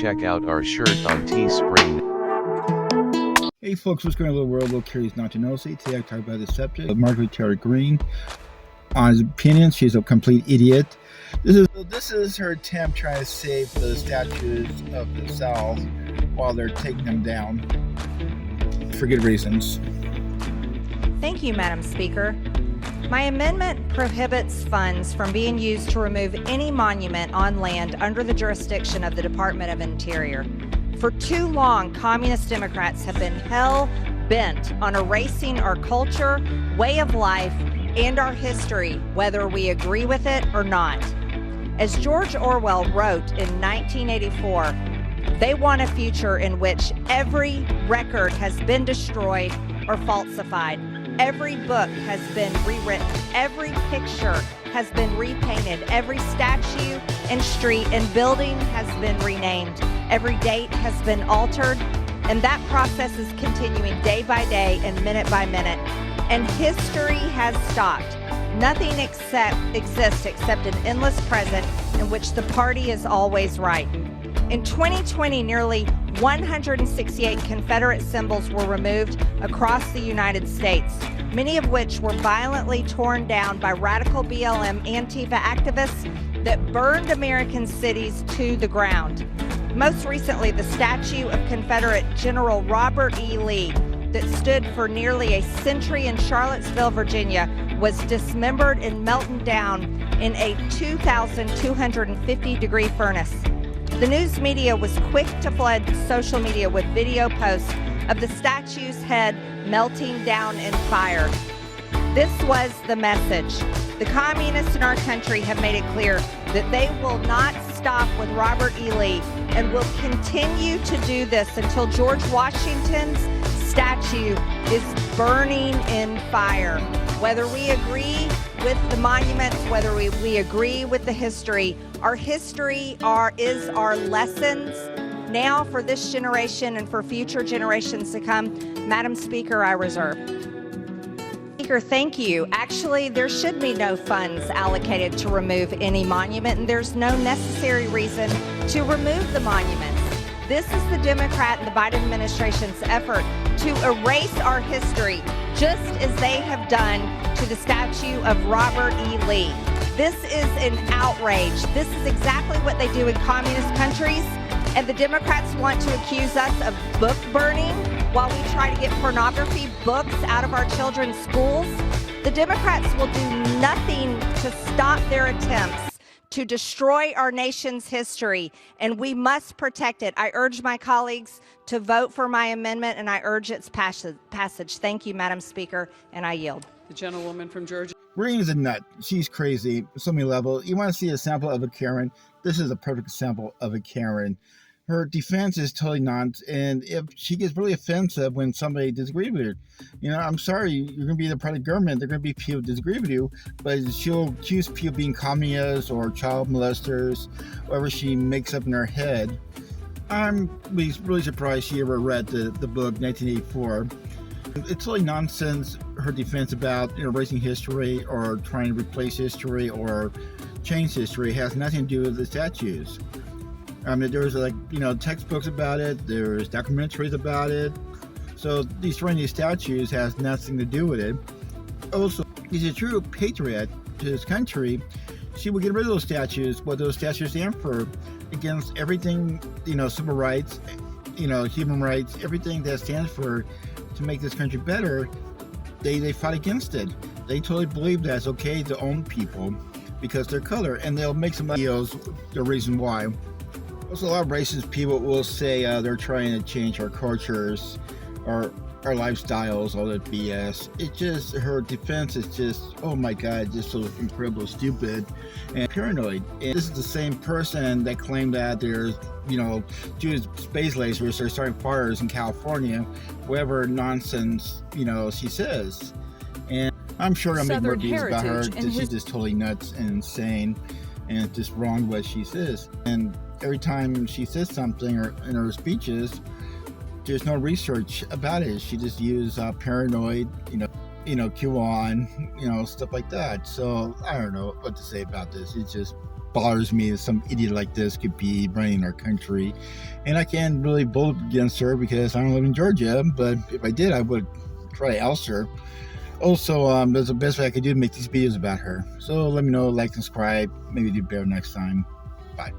check out our shirt on Tespring. Hey folks, what's going on in the world? Little curious not to know. See, today I talk about the subject of Marjorie Taylor Greene. On his opinion, she's a complete idiot. This is her attempt trying to save the statues of the South while they're taking them down for good reasons. Thank you, Madam Speaker. My amendment prohibits funds from being used to remove any monument on land under the jurisdiction of the Department of Interior. For too long, communist Democrats have been hell-bent on erasing our culture, way of life, and our history, whether we agree with it or not. As George Orwell wrote in 1984, they want a future in which every record has been destroyed or falsified. Every book has been rewritten. Every picture has been repainted. Every statue and street and building has been renamed. Every date has been altered. And that process is continuing day by day and minute by minute. And history has stopped. Nothing exists except an endless present in which the party is always right. In 2020, nearly 168 Confederate symbols were removed across the United States, many of which were violently torn down by radical BLM Antifa activists that burned American cities to the ground. Most recently, the statue of Confederate General Robert E. Lee that stood for nearly a century in Charlottesville, Virginia, was dismembered and melted down in a 2,250-degree furnace. The news media was quick to flood social media with video posts of the statue's head melting down in fire. This was the message. The communists in our country have made it clear that they will not stop with Robert E. Lee and will continue to do this until George Washington's statue is burning in fire. Whether we agree with the monuments, whether we agree with the history, our history is our lessons now for this generation and for future generations to come. Madam Speaker, I reserve. Speaker, thank you. Actually, there should be no funds allocated to remove any monument, and there's no necessary reason to remove the monuments. This is the Democrat and the Biden administration's effort to erase our history, just as they have done to the statue of Robert E. Lee. This is an outrage. This is exactly what they do in communist countries, and the Democrats want to accuse us of book burning while we try to get pornography books out of our children's schools. The Democrats will do nothing to stop their attempts to destroy our nation's history, and we must protect it. I urge my colleagues to vote for my amendment, and I urge its passage. Thank you, Madam Speaker, and I yield. The gentlewoman from Georgia. Greene is a nut. She's crazy. So many levels. You want to see a sample of a Karen? This is a perfect example of a Karen. Her defense is totally nonsense, and if she gets really offensive when somebody disagrees with her, I'm sorry, you're going to be the part of government. There are going to be people who disagree with you, but she'll accuse people of being communists or child molesters, whatever she makes up in her head. I'm really surprised she ever read the book 1984. It's totally nonsense, her defense about erasing history or trying to replace history or change history. It has nothing to do with the statues. There's textbooks about it, there's documentaries about it. So destroying these statues has nothing to do with it. Also, he's a true patriot to his country. She would get rid of those statues, what those statues stand for, against everything, civil rights, human rights, everything that stands for to make this country better. They fought against it. They totally believe that it's okay to own people because they're color, and they'll make some videos the reason why. Also, a lot of racist people will say they're trying to change our cultures, our lifestyles, all that BS. Her defense is just, oh my God, just so incredibly stupid and paranoid. And this is the same person that claimed that there's, Jewish space lasers are starting fires in California, whatever nonsense, she says. And I'm sure I'm making more views about her. She's just totally nuts and insane and just wrong what she says. And every time she says something or in her speeches, there's no research about it. She just uses paranoid, QAnon, stuff like that. So I don't know what to say about this. It's just bothers me that some idiot like this could be running our country. And I can't really vote against her because I don't live in Georgia, but if I did, I would try to oust her. Also, that's the best way I could do to make these videos about her. So let me know, like, subscribe, maybe do better next time. Bye.